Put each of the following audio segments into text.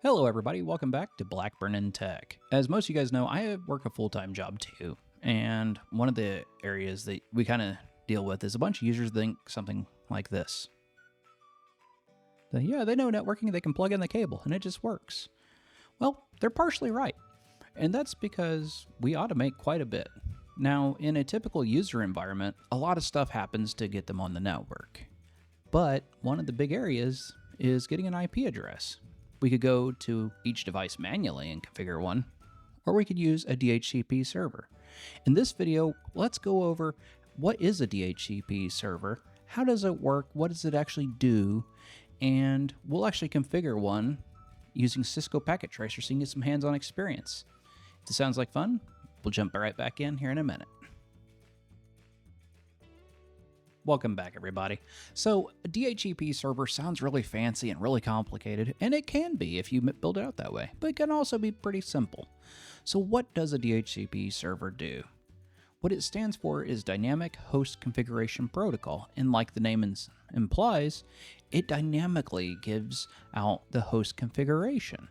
Hello everybody, welcome back to Blackburn in Tech. As most of you guys know, I work a full-time job too, and one of the areas that we kind of deal with is a bunch of users think something like this. Yeah, they know networking, they can plug in the cable, and it just works. Well, they're partially right, and that's because we automate quite a bit. Now, in a typical user environment, a lot of stuff happens to get them on the network. But one of the big areas is getting an IP address. We could go to each device manually and configure one, or we could use a DHCP server. In this video, let's go over what is a DHCP server, how does it work, what does it actually do, and we'll actually configure one using Cisco Packet Tracer so you can get some hands-on experience. If this sounds like fun, we'll jump right back in here in a minute. Welcome back, everybody. So a DHCP server sounds really fancy and really complicated, and it can be if you build it out that way, but it can also be pretty simple. So what does a DHCP server do? What it stands for is Dynamic Host Configuration Protocol, and like the name implies, it dynamically gives out the host configuration.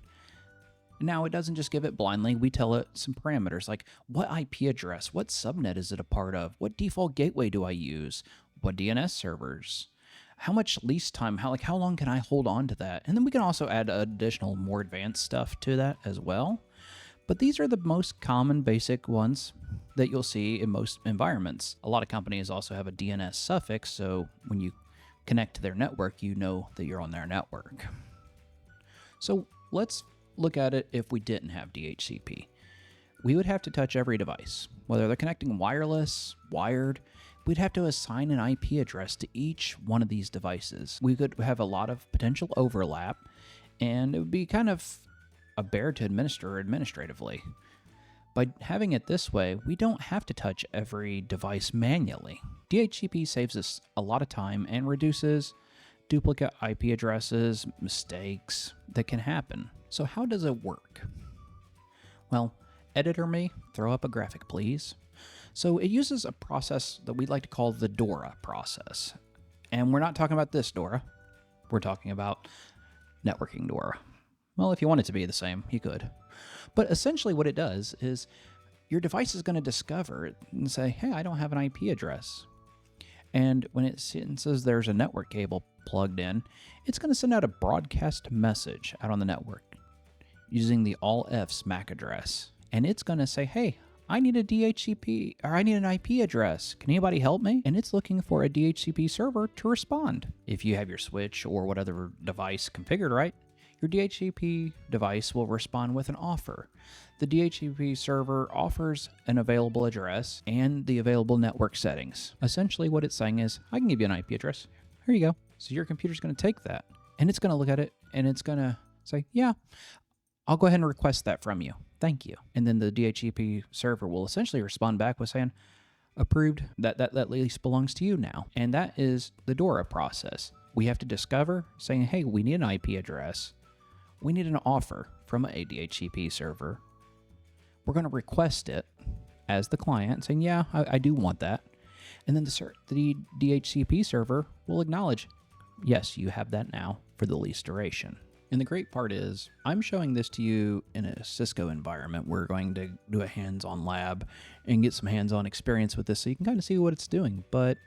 Now, it doesn't just give it blindly. We tell it some parameters like what IP address, what subnet is it a part of, what default gateway do I use, what DNS servers, how much lease time, how long can I hold on to that? And then we can also add additional more advanced stuff to that as well. But these are the most common basic ones that you'll see in most environments. A lot of companies also have a DNS suffix, so when you connect to their network, you know that you're on their network. So let's look at it if we didn't have DHCP. We would have to touch every device, whether they're connecting wireless, wired. We'd have to assign an IP address to each one of these devices. We could have a lot of potential overlap, and it would be kind of a bear to administer administratively. By having it this way, we don't have to touch every device manually. DHCP saves us a lot of time and reduces duplicate IP addresses, mistakes that can happen. So how does it work? Well, editor me, throw up a graphic, please. So it uses a process that we like to call the DORA process. And we're not talking about this DORA. We're talking about networking DORA. Well, if you want it to be the same, you could. But essentially what it does is your device is going to discover it and say, hey, I don't have an IP address. And when it says there's a network cable plugged in, it's going to send out a broadcast message out on the network using the all-Fs MAC address. And it's going to say, hey, I need a DHCP, or I need an IP address. Can anybody help me? And it's looking for a DHCP server to respond. If you have your switch or whatever device configured right, your DHCP device will respond with an offer. The DHCP server offers an available address and the available network settings. Essentially what it's saying is, I can give you an IP address. Here you go. So your computer's going to take that and it's going to look at it and it's going to say, yeah, I'll go ahead and request that from you. Thank you. And then the DHCP server will essentially respond back with saying, approved, that lease belongs to you now. And that is the DORA process. We have to discover saying, hey, we need an IP address. We need an offer from a DHCP server. We're going to request it as the client saying, yeah, I do want that. And then the DHCP server will acknowledge, yes, you have that now for the lease duration. And the great part is, I'm showing this to you in a Cisco environment. We're going to do a hands-on lab and get some hands-on experience with this so you can kind of see what it's doing. But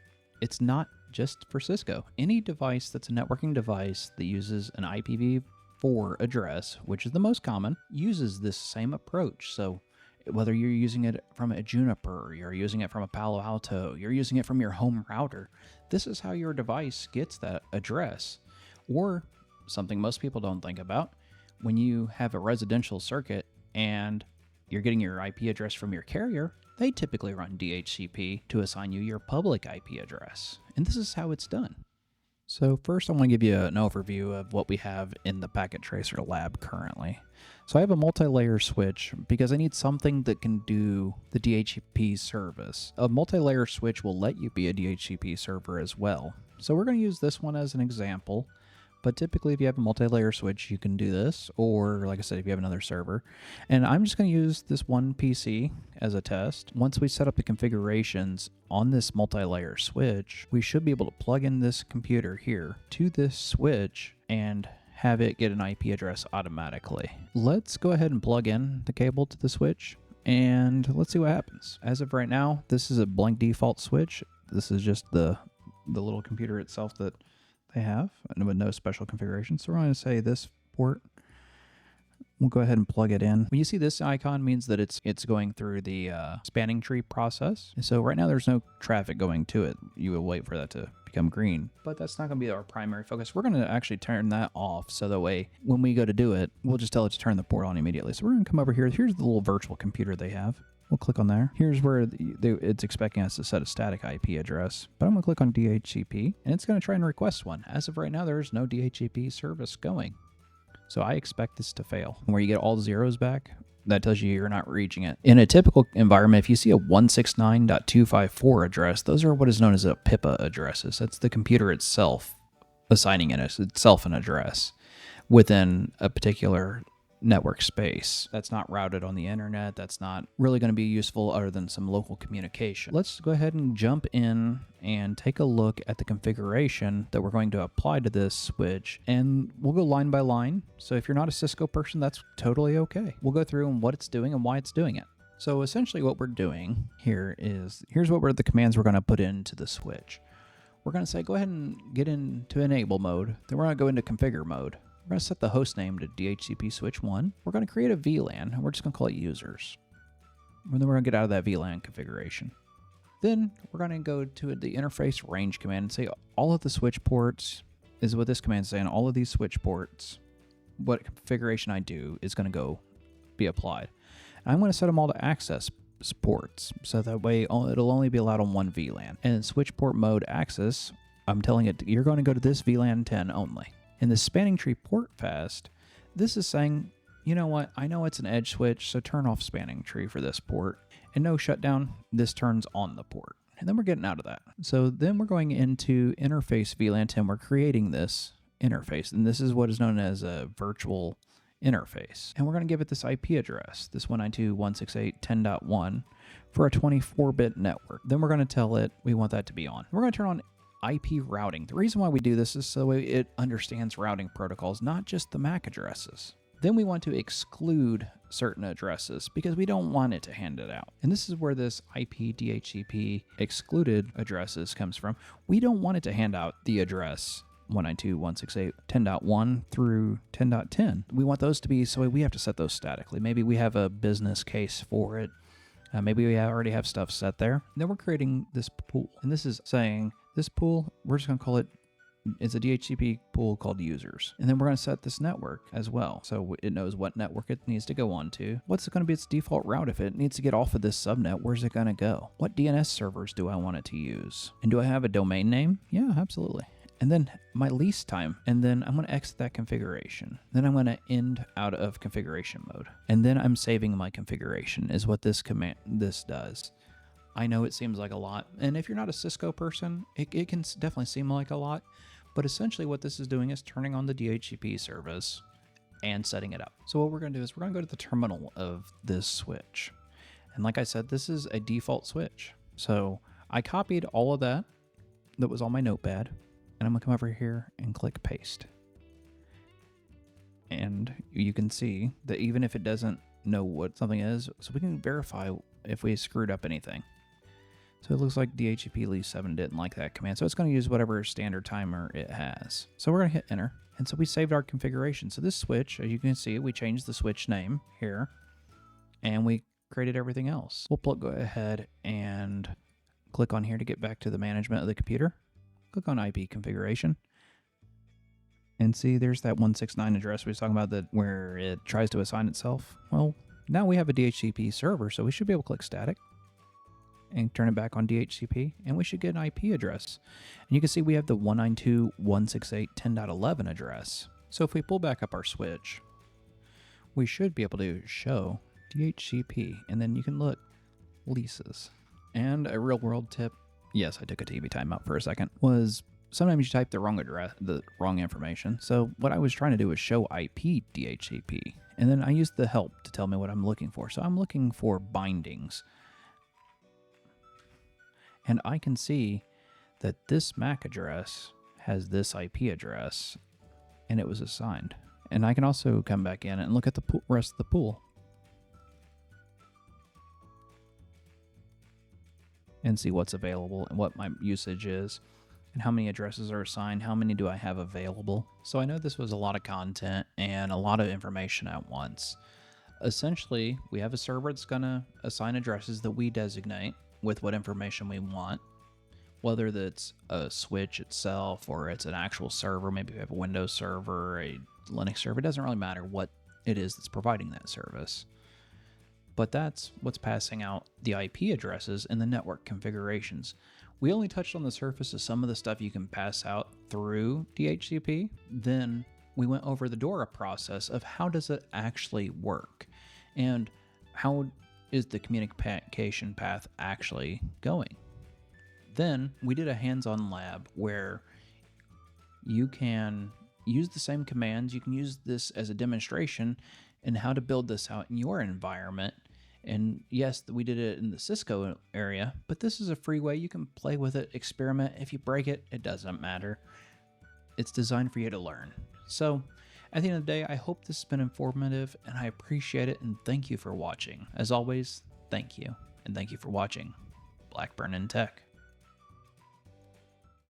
it's not just for Cisco. Any device that's a networking device that uses an IPv4 address, which is the most common, uses this same approach. So whether you're using it from a Juniper, you're using it from a Palo Alto, you're using it from your home router, this is how your device gets that address. Or something most people don't think about, when you have a residential circuit and you're getting your IP address from your carrier, they typically run DHCP to assign you your public IP address. And this is how it's done. So first I want to give you an overview of what we have in the Packet Tracer lab currently. So I have a multi-layer switch because I need something that can do the DHCP service. A multi-layer switch will let you be a DHCP server as well. So we're going to use this one as an example. But typically, if you have a multi-layer switch, you can do this, or like I said, if you have another server. And I'm just going to use this one PC as a test. Once we set up the configurations on this multi-layer switch, we should be able to plug in this computer here to this switch and have it get an IP address automatically. Let's go ahead and plug in the cable to the switch and let's see what happens. As of right now, this is a blank default switch. This is just the little computer itself that they have and with no special configuration. So we're going to say this port. We'll go ahead and plug it in. When you see this icon, means that it's going through the spanning tree process. And so right now there's no traffic going to it. You will wait for that to become green, but that's not going to be our primary focus. We're going to actually turn that off so that way when we go to do it, we'll just tell it to turn the port on immediately. So we're going to come over here. Here's the little virtual computer they have. We'll click on there. Here's where it's expecting us to set a static IP address, but I'm going to click on DHCP and it's going to try and request one. As of right now, there is no DHCP service going. So I expect this to fail. Where you get all the zeros back, that tells you you're not reaching it. In a typical environment, if you see a 169.254 address, those are what is known as a PIPA addresses. That's the computer itself assigning itself an address within a particular network space. That's not routed on the internet. That's not really going to be useful other than some local communication. Let's go ahead and jump in and take a look at the configuration that we're going to apply to this switch, and we'll go line by line. So if you're not a Cisco person, that's totally okay. We'll go through and what it's doing and why it's doing it. So essentially what we're doing here is, here's what the commands we're going to put into the switch. We're going to say, go ahead and get into enable mode. Then we're going to go into configure mode. We're going to set the host name to DHCP switch 1. We're going to create a VLAN, and we're just going to call it users. And then we're going to get out of that VLAN configuration. Then we're going to go to the interface range command and say all of the switch ports is what this command is saying. All of these switch ports, what configuration I do is going to go be applied. And I'm going to set them all to access ports, so that way it'll only be allowed on one VLAN. And in switch port mode access, I'm telling it you're going to go to this VLAN 10 only. In the spanning tree port fast, this is saying, you know what, I know it's an edge switch, so turn off spanning tree for this port. And no shutdown, this turns on the port. And then we're getting out of that. So then we're going into interface VLAN 10. We're creating this interface, and this is what is known as a virtual interface. And we're going to give it this IP address, this 192.168.10.1 for a 24-bit network. Then we're going to tell it we want that to be on. We're going to turn on IP routing. The reason why we do this is so it understands routing protocols, not just the MAC addresses. Then we want to exclude certain addresses because we don't want it to hand it out. And this is where this IP DHCP excluded addresses comes from. We don't want it to hand out the address 192.168.10.1 through 10.10. We want those to be, so we have to set those statically. Maybe we have a business case for it. Maybe we already have stuff set there. And then we're creating this pool. And this is saying, this pool, we're just going to call it, it's a DHCP pool called users. And then we're going to set this network as well. So it knows what network it needs to go on to. What's going to be its default route? If it needs to get off of this subnet, where's it going to go? What DNS servers do I want it to use? And do I have a domain name? Yeah, absolutely. And then my lease time, and then I'm going to exit that configuration. Then I'm going to end out of configuration mode. And then I'm saving my configuration is what this does. I know it seems like a lot, and if you're not a Cisco person, it can definitely seem like a lot, but essentially what this is doing is turning on the DHCP service and setting it up. So what we're going to do is we're going to go to the terminal of this switch. And like I said, this is a default switch. So I copied all of that was on my notepad, and I'm going to come over here and click paste. And you can see that even if it doesn't know what something is, so we can verify if we screwed up anything. So it looks like DHCP lease 7 didn't like that command, so it's going to use whatever standard timer it has. So we're going to hit enter, and so we saved our configuration. So this switch, as you can see, we changed the switch name here, and we created everything else. We'll go ahead and click on here to get back to the management of the computer. Click on IP configuration, and see there's that 169 address we was talking about, where it tries to assign itself. Well, now we have a DHCP server, so we should be able to click static and turn it back on DHCP, and we should get an IP address. And you can see we have the 192.168.10.11 address. So if we pull back up our switch, we should be able to show DHCP, and then you can look leases. And a real world tip, yes, I took a TV timeout for a second, was sometimes you type the wrong address, the wrong information. So what I was trying to do was show IP DHCP, and then I used the help to tell me what I'm looking for. So I'm looking for bindings. And I can see that this MAC address has this IP address, and it was assigned. And I can also come back in and look at the rest of the pool and see what's available and what my usage is and how many addresses are assigned, how many do I have available. So I know this was a lot of content and a lot of information at once. Essentially, we have a server that's going to assign addresses that we designate with what information we want, whether that's a switch itself or it's an actual server. Maybe we have a Windows server, a Linux server. It doesn't really matter what it is that's providing that service. But that's what's passing out the IP addresses and the network configurations. We only touched on the surface of some of the stuff you can pass out through DHCP. Then we went over the DORA process of how does it actually work and how is the communication path actually going. Then we did a hands-on lab where you can use the same commands. You can use this as a demonstration in how to build this out in your environment. And yes, we did it in the Cisco area, but this is a free way. You can play with it, experiment. If you break it, it doesn't matter. It's designed for you to learn. So at the end of the day, I hope this has been informative and I appreciate it. And thank you for watching. As always, thank you. And thank you for watching Blackburn in Tech.